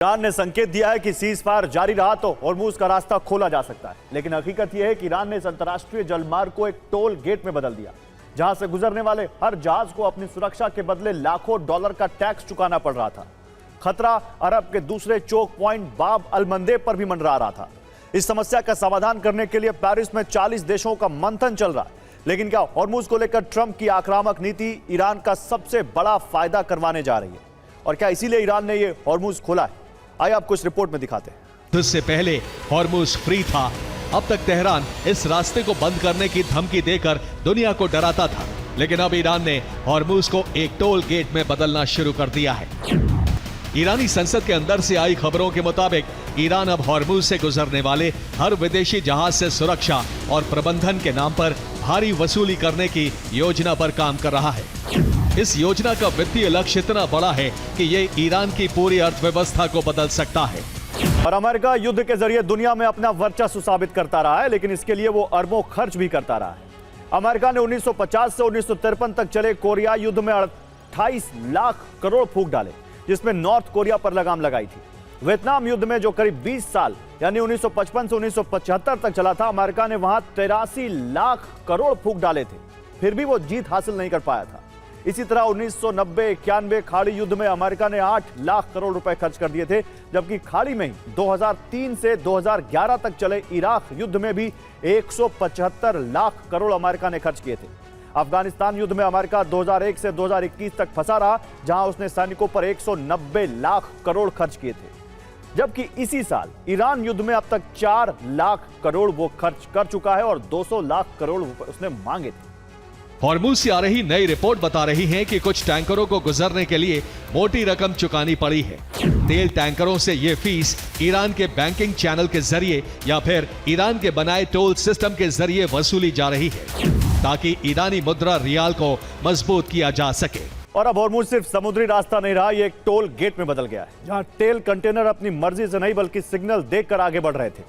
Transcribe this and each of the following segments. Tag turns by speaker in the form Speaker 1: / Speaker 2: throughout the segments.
Speaker 1: Iran ने संकेत दिया है कि सीज फायर जारी रहा तो होर्मुज का रास्ता खोला जा सकता है, लेकिन हकीकत यह है कि ईरान ने इस अंतर्राष्ट्रीय जलमार्ग को एक टोल गेट में बदल दिया, जहां से गुजरने वाले हर जहाज को अपनी सुरक्षा के बदले लाखों डॉलर का टैक्स चुकाना पड़ रहा था। खतरा अरब के दूसरे चोक पॉइंट बाब अल मंदेब पर भी मंडरा रहा था। इस समस्या का समाधान करने के लिए पेरिस में 40 देशों का मंथन चल रहा है, लेकिन क्या होर्मुज को लेकर ट्रंप की आक्रामक नीति ईरान का सबसे बड़ा फायदा करवाने जा रही है, और क्या इसीलिए ईरान ने यह होर्मुज खोला है? आइए आपको इस रिपोर्ट में दिखाते हैं।
Speaker 2: इससे पहले होर्मुज फ्री था। अब तक तेहरान इस रास्ते को बंद करने की धमकी देकर दुनिया को डराता था, लेकिन अब ईरान ने होर्मुज को एक टोल गेट में बदलना शुरू कर दिया है। ईरानी संसद के अंदर से आई खबरों के मुताबिक ईरान अब होर्मुज से गुजरने वाले हर विदेशी जहाज से सुरक्षा और प्रबंधन के नाम पर भारी वसूली करने की योजना पर काम कर रहा है। इस योजना का वित्तीय लक्ष्य इतना बड़ा है कि ये ईरान की पूरी अर्थव्यवस्था को बदल सकता है।
Speaker 1: और अमेरिका युद्ध के जरिए दुनिया में अपना वर्चस्व साबित करता रहा है, लेकिन इसके लिए वो अरबों खर्च भी करता रहा है। अमेरिका ने 1950 से 1953 तक चले कोरिया युद्ध में 28 लाख करोड़ फूंक डाले, जिसमें नॉर्थ कोरिया पर लगाम लगाई थी। वियतनाम युद्ध में जो करीब 20 साल यानी 1955 से 1975 तक चला था, अमेरिका ने वहां 83 लाख करोड़ फूंक डाले थे, फिर भी वो जीत हासिल नहीं कर पाया था। इसी तरह 1990-91 खाड़ी युद्ध में अमेरिका ने 8 लाख करोड़ रुपए खर्च कर दिए थे, जबकि खाड़ी में ही 2003 से 2011 तक चले इराक युद्ध में भी 175 लाख करोड़ अमेरिका ने खर्च किए थे। अफगानिस्तान युद्ध में अमेरिका 2001 से 2021 तक फंसा रहा, जहां उसने सैनिकों पर 190 लाख करोड़ खर्च किए थे, जबकि इसी साल ईरान युद्ध में अब तक 4 लाख करोड़ वो खर्च कर चुका है और 200 लाख करोड़ उसने मांगे थे।
Speaker 2: होर्मुज से आ रही नई रिपोर्ट बता रही है कि कुछ टैंकरों को गुजरने के लिए मोटी रकम चुकानी पड़ी है। तेल टैंकरों से ये फीस ईरान के बैंकिंग चैनल के जरिए या फिर ईरान के बनाए टोल सिस्टम के जरिए वसूली जा रही है, ताकि ईरानी मुद्रा रियाल को मजबूत किया जा सके।
Speaker 1: और अब होर्मुज सिर्फ समुद्री रास्ता नहीं रहा, ये एक टोल गेट में बदल गया है, जहां तेल कंटेनर अपनी मर्जी से नहीं बल्कि सिग्नल देखकर आगे बढ़ रहे थे।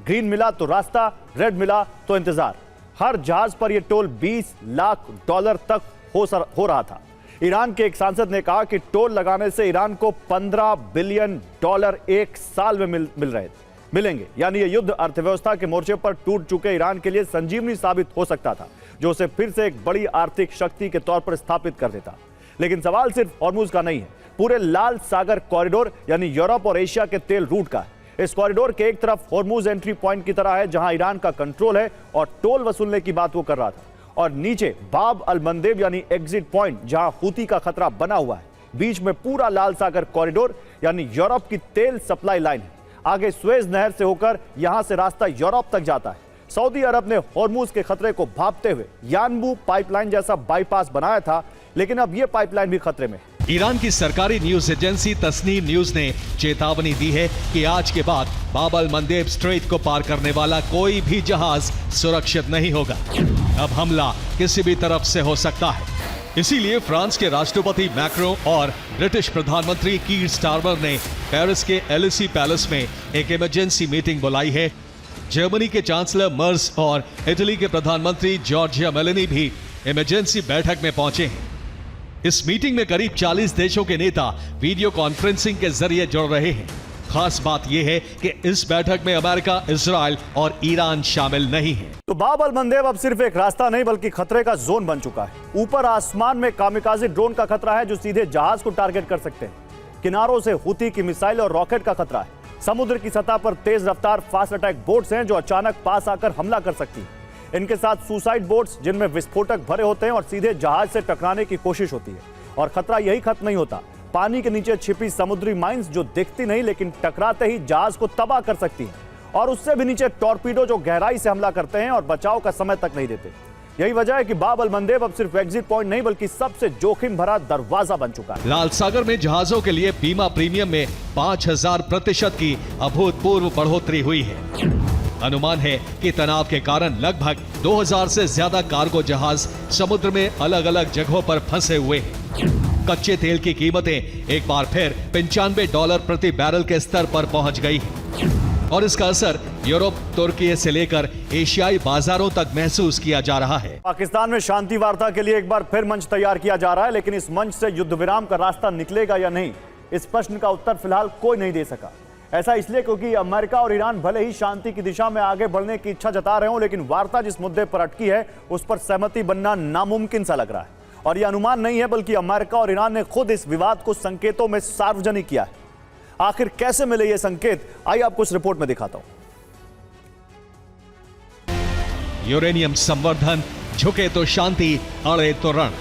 Speaker 1: ग्रीन मिला तो रास्ता, रेड मिला तो इंतजार। हर जहाज पर यह टोल 20 लाख डॉलर तक हो रहा था। ईरान के एक सांसद ने कहा कि टोल लगाने से ईरान को 15 बिलियन डॉलर एक साल में मिलेंगे, यानी यह युद्ध अर्थव्यवस्था के मोर्चे पर टूट चुके ईरान के लिए संजीवनी साबित हो सकता था, जो उसे फिर से एक बड़ी आर्थिक शक्ति के तौर पर स्थापित कर देता। लेकिन सवाल सिर्फ होर्मुज का नहीं है, पूरे लाल सागर कॉरिडोर यानी यूरोप और एशिया के तेल रूट का है। इस कॉरिडोर के एक तरफ होर्मुज एंट्री पॉइंट की तरह है, जहां ईरान का कंट्रोल है और टोल वसूलने की बात वो कर रहा था, और नीचे बाब अल मंदेब यानी एग्जिट पॉइंट, जहां हूती का खतरा बना हुआ है। बीच में पूरा लाल सागर कॉरिडोर यानी यूरोप की तेल सप्लाई लाइन है। आगे स्वेज नहर से होकर यहां से रास्ता यूरोप तक जाता है। सऊदी अरब ने होर्मुज के खतरे को भांपते हुए यानबू पाइपलाइन जैसा बाईपास बनाया था, लेकिन अब यह पाइपलाइन भी खतरे में है।
Speaker 2: ईरान की सरकारी न्यूज एजेंसी तस्नीम न्यूज ने चेतावनी दी है कि आज के बाद बाब अल मंदेब स्ट्रेट को पार करने वाला कोई भी जहाज सुरक्षित नहीं होगा। अब हमला किसी भी तरफ से हो सकता है। इसीलिए फ्रांस के राष्ट्रपति मैक्रों और ब्रिटिश प्रधानमंत्री कीर स्टारमर ने पेरिस के एलिसी पैलेस में एक इमरजेंसी मीटिंग बुलाई है। जर्मनी के चांसलर मर्स और इटली के प्रधानमंत्री जॉर्जिया मेलोनी भी इमरजेंसी बैठक में पहुंचे हैं। इस मीटिंग में करीब 40 देशों के नेता वीडियो कॉन्फ्रेंसिंग के जरिए जुड़ रहे हैं। खास बात यह है कि इस बैठक में अमेरिका, इजराइल और ईरान शामिल नहीं है।
Speaker 1: तो बाब अल मंदेब अब सिर्फ एक रास्ता नहीं बल्कि खतरे का जोन बन चुका है। ऊपर आसमान में कामिकाज़े ड्रोन का खतरा है, जो सीधे जहाज को टारगेट कर सकते हैं। किनारों से हूती की मिसाइल और रॉकेट का खतरा है। समुद्र की सतह पर तेज रफ्तार फास्ट अटैक बोट्स हैं, जो अचानक पास आकर हमला कर सकती हैं। इनके साथ सुसाइड बोट्स, जिनमें विस्फोटक भरे होते हैं और सीधे जहाज से टकराने की कोशिश होती है। और खतरा यही खत्म नहीं होता, पानी के नीचे छिपी समुद्री माइंस, जो दिखती नहीं लेकिन टकराते ही जहाज को तबाह कर सकती हैं। और उससे भी नीचे टॉर्पीडो, जो गहराई से हमला करते हैं और बचाव का समय तक नहीं देते। यही वजह है कि बाब अल मंदेब अब सिर्फ एग्जिट पॉइंट नहीं बल्कि सबसे जोखिम भरा दरवाजा बन चुका है।
Speaker 2: लाल सागर में जहाजों के लिए बीमा प्रीमियम में 5000% की अभूतपूर्व बढ़ोतरी हुई है। अनुमान है कि तनाव के कारण लगभग 2000 से ज्यादा कार्गो जहाज समुद्र में अलग अलग जगहों पर फंसे हुए हैं। कच्चे तेल की कीमतें एक बार फिर $95 प्रति बैरल के स्तर पर पहुंच गई है, और इसका असर यूरोप, तुर्की से लेकर एशियाई बाजारों तक महसूस किया जा रहा है।
Speaker 1: पाकिस्तान में शांति वार्ता के लिए एक बार फिर मंच तैयार किया जा रहा है, लेकिन इस मंच से युद्ध विराम का रास्ता निकलेगा या नहीं, इस प्रश्न का उत्तर फिलहाल कोई नहीं दे सका। ऐसा इसलिए क्योंकि अमेरिका और ईरान भले ही शांति की दिशा में आगे बढ़ने की इच्छा जता रहे हों, लेकिन वार्ता जिस मुद्दे पर अटकी है उस पर सहमति बनना नामुमकिन सा लग रहा है। और यह अनुमान नहीं है, बल्कि अमेरिका और ईरान ने खुद इस विवाद को संकेतों में सार्वजनिक किया है। आखिर कैसे मिले ये संकेत, आइए आपको इस रिपोर्ट में दिखाता हूं।
Speaker 2: यूरेनियम संवर्धन, झुके तो शांति, अड़े तो रण।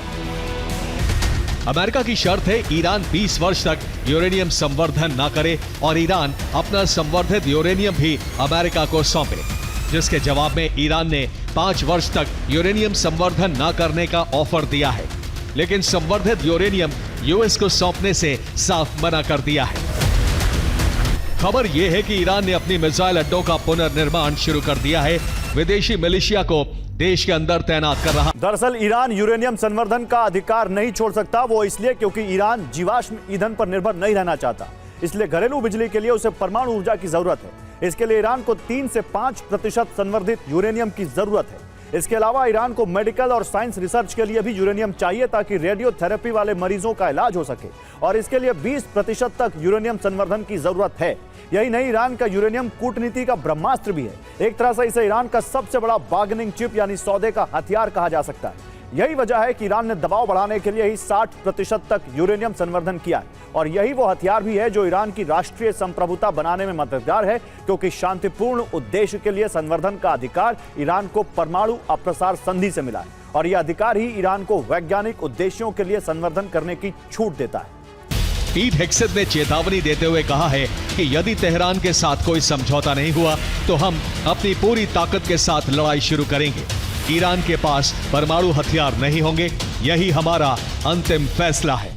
Speaker 2: अमेरिका की शर्त है ईरान 20 वर्ष तक यूरेनियम संवर्धन ना करे और ईरान अपना संवर्धित यूरेनियम भी अमेरिका को सौंपे, जिसके जवाब में ईरान ने 5 वर्ष तक यूरेनियम संवर्धन ना करने का ऑफर दिया है, लेकिन संवर्धित यूरेनियम यूएस को सौंपने से साफ मना कर दिया है। खबर यह है कि ईरान ने अपनी मिसाइल अड्डों का पुनर्निर्माण शुरू कर दिया है, विदेशी मिलिशिया को देश के अंदर तैनात कर रहा।
Speaker 1: दरअसल ईरान यूरेनियम संवर्धन का अधिकार नहीं छोड़ सकता, वो इसलिए क्योंकि ईरान जीवाश्म ईंधन पर निर्भर नहीं रहना चाहता। इसलिए घरेलू बिजली के लिए उसे परमाणु ऊर्जा की जरूरत है। इसके लिए ईरान को 3 से 5% संवर्धित यूरेनियम की जरूरत है। इसके अलावा ईरान को मेडिकल और साइंस रिसर्च के लिए भी यूरेनियम चाहिए, ताकि रेडियोथेरेपी वाले मरीजों का इलाज हो सके, और इसके लिए 20% तक यूरेनियम संवर्धन की जरूरत है। यही नहीं, ईरान का यूरेनियम कूटनीति का ब्रह्मास्त्र भी है। एक तरह से इसे ईरान का सबसे बड़ा बार्गेनिंग चिप यानी सौदे का हथियार कहा जा सकता है। यही वजह है कि ईरान ने दबाव बढ़ाने के लिए ही 60% तक यूरेनियम संवर्धन किया है, और यही वो हथियार भी है जो ईरान की राष्ट्रीय संप्रभुता बनाने में मददगार है, क्योंकि शांतिपूर्ण उद्देश्य के लिए संवर्धन का अधिकार ईरान को परमाणु अप्रसार संधि से मिला है, और यह अधिकार ही ईरान को वैज्ञानिक उद्देश्यों के लिए संवर्धन करने की छूट देता है।
Speaker 2: पीट हेग्सेथ ने चेतावनी देते हुए कहा है कि यदि तेहरान के साथ कोई समझौता नहीं हुआ तो हम अपनी पूरी ताकत के साथ लड़ाई शुरू करेंगे। ईरान के पास परमाणु हथियार नहीं होंगे, यही हमारा अंतिम फैसला है।